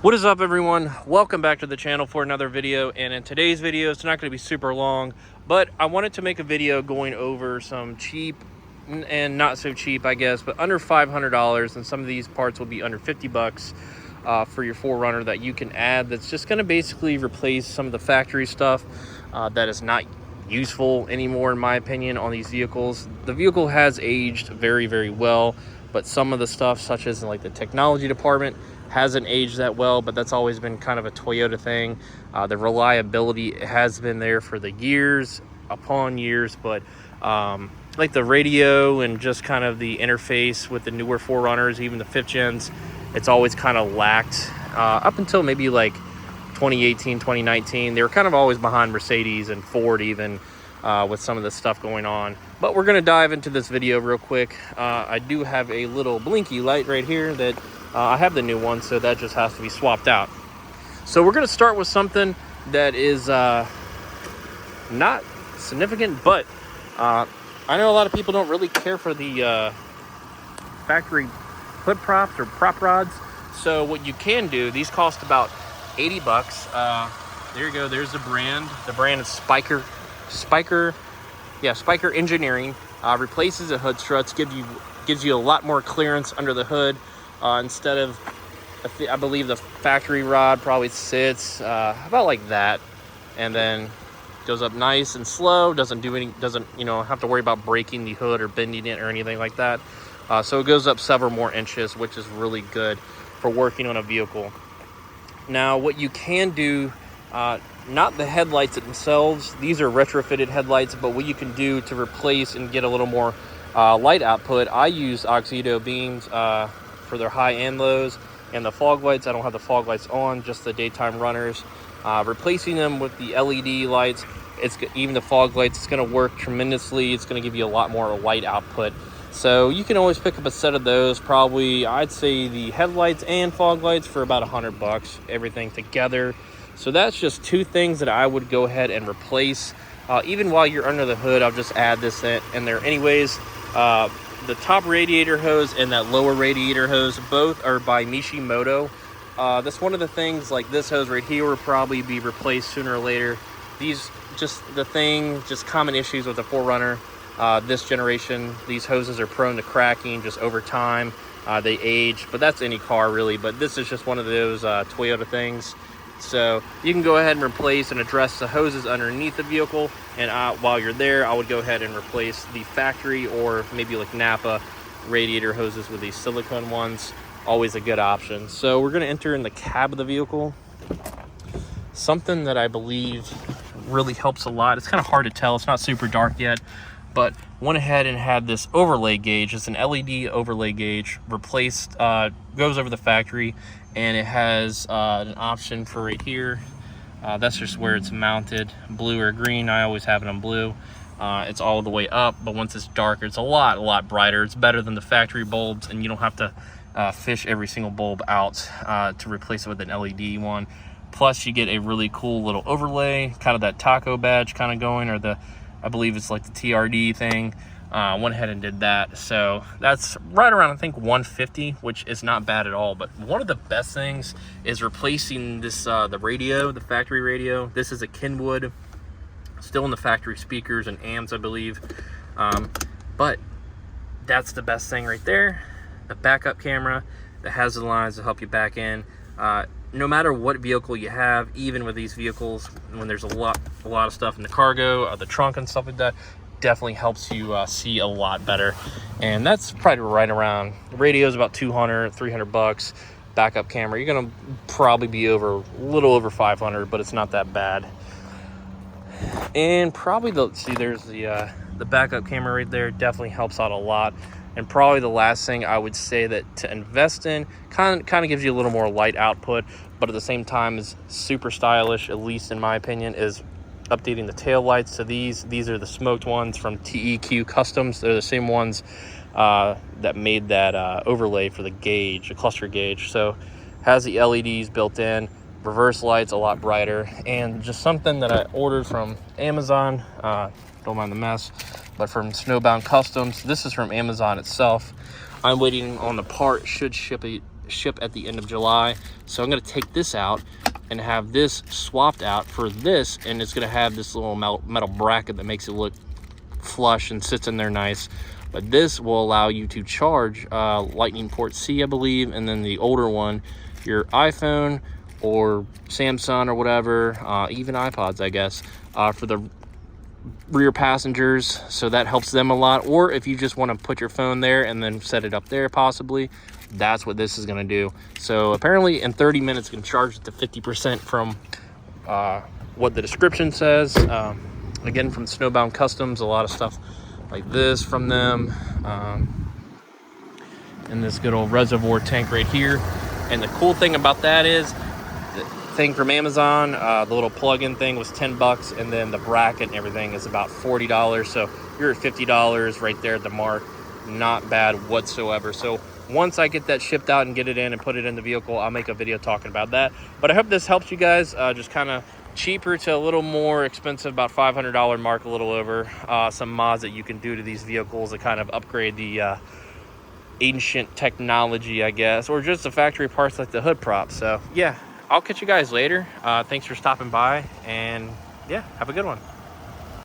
What is up, everyone? Welcome back to the channel for another video. And in today's video, it's not going to be super long, but I wanted to make a video going over some cheap and not so cheap, I guess, but under $500, and some of these parts will be under 50 bucks for your 4Runner that you can add. That's just going to basically replace some of the factory stuff that is not useful anymore, in my opinion, on these vehicles. The vehicle has aged very, very well, but some of the stuff, such as like the technology department, hasn't aged that well, but that's always been kind of a Toyota thing. The reliability has been there for the years upon years, but like the radio and just kind of the interface with the newer 4Runners, even the 5th gens, it's always kind of lacked up until maybe like 2018, 2019. They were kind of always behind Mercedes and Ford even with some of the stuff going on. But we're going to dive into this video real quick. I do have a little blinky light right here that I have the new one, so that just has to be swapped out. So we're going to start with something that is not significant, but I know a lot of people don't really care for the factory foot props or prop rods. So what you can do, these cost about 80 bucks. There you go. There's the brand. The brand is Spiker Engineering. Replaces the hood struts, gives you a lot more clearance under the hood. Instead of, I believe the factory rod probably sits about like that, and then goes up nice and slow. Doesn't have to worry about breaking the hood or bending it or anything like that. So it goes up several more inches, which is really good for working on a vehicle. Now, what you can do, not the headlights themselves, these are retrofitted headlights, but what you can do to replace and get a little more light output, I use Oxydo beams for their high and lows, and the fog lights. I don't have the fog lights on, just the daytime runners. Replacing them with the LED lights, even the fog lights, it's going to work tremendously. It's going to give you a lot more light output. So you can always pick up a set of those, probably, I'd say the headlights and fog lights for about 100 bucks, everything together. So that's just two things that I would go ahead and replace. Even while you're under the hood, I'll just add this in there anyways. The top radiator hose and that lower radiator hose, both are by Mishimoto. That's one of the things, like this hose right here will probably be replaced sooner or later. These, just common issues with the 4Runner. This generation, these hoses are prone to cracking just over time. They age, but that's any car really, but this is just one of those Toyota things. So you can go ahead and replace and address the hoses underneath the vehicle, and while you're there, I would go ahead and replace the factory or maybe like Napa radiator hoses with these silicone ones. Always a good option. So we're going to enter in the cab of the vehicle. Something that I believe really helps a lot. It's kind of hard to tell. It's not super dark yet, but went ahead and had this overlay gauge. It's an LED overlay gauge. Replaced, goes over the factory, and it has an option for right here. That's just where it's mounted, blue or green. I always have it on blue. It's all the way up, but once it's darker, it's a lot brighter. It's better than the factory bulbs, and you don't have to fish every single bulb out to replace it with an LED one. Plus, you get a really cool little overlay, kind of that taco badge kind of going, or I believe it's like the TRD thing. Went ahead and did that. So that's right around, I think, 150, which is not bad at all. But one of the best things is replacing this, the radio, the factory radio. This is a Kenwood, still in the factory speakers and amps, I believe. But that's the best thing right there. The backup camera that has the lines to help you back in. No matter what vehicle you have, even with these vehicles, when there's a lot of stuff in the cargo, the trunk and stuff like that, definitely helps you see a lot better. And that's probably right around, the radio is about 200, 300 bucks. Backup camera, you're gonna probably be a little over 500, but it's not that bad. And probably there's the backup camera right there. Definitely helps out a lot. And probably the last thing I would say that to invest in, kind of gives you a little more light output, but at the same time is super stylish, at least in my opinion, is updating the tail lights to these. These are the smoked ones from TEQ Customs. They're the same ones that made that overlay for the gauge, the cluster gauge. So has the LEDs built in, reverse lights a lot brighter, and just something that I ordered from Amazon. Don't mind the mess, but from Snowbound Customs. This is from Amazon itself. I'm waiting on the part. Should ship it ship at the end of July. So I'm going to take this out and have this swapped out for this, and it's going to have this little metal bracket that makes it look flush and sits in there nice. But this will allow you to charge Lightning port C, I believe, and then the older one, your iPhone or Samsung or whatever, even iPods, I guess, for the rear passengers. So that helps them a lot. Or if you just want to put your phone there and then set it up there possibly, that's what this is going to do. So apparently in 30 minutes, you can charge it to 50% from what the description says. Again, from Snowbound Customs, a lot of stuff like this from them, and this good old reservoir tank right here. And the cool thing about that is the thing from Amazon, the little plug-in thing was 10 bucks, and then the bracket and everything is about $40. So you're at $50 right there at the mark. Not bad whatsoever. So once I get that shipped out and get it in and put it in the vehicle, I'll make a video talking about that. But I hope this helps you guys. Just kind of cheaper to a little more expensive, about $500 mark, a little over. Some mods that you can do to these vehicles to kind of upgrade the ancient technology, I guess, or just the factory parts like the hood prop. So yeah, I'll catch you guys later. Thanks for stopping by, and yeah, have a good one.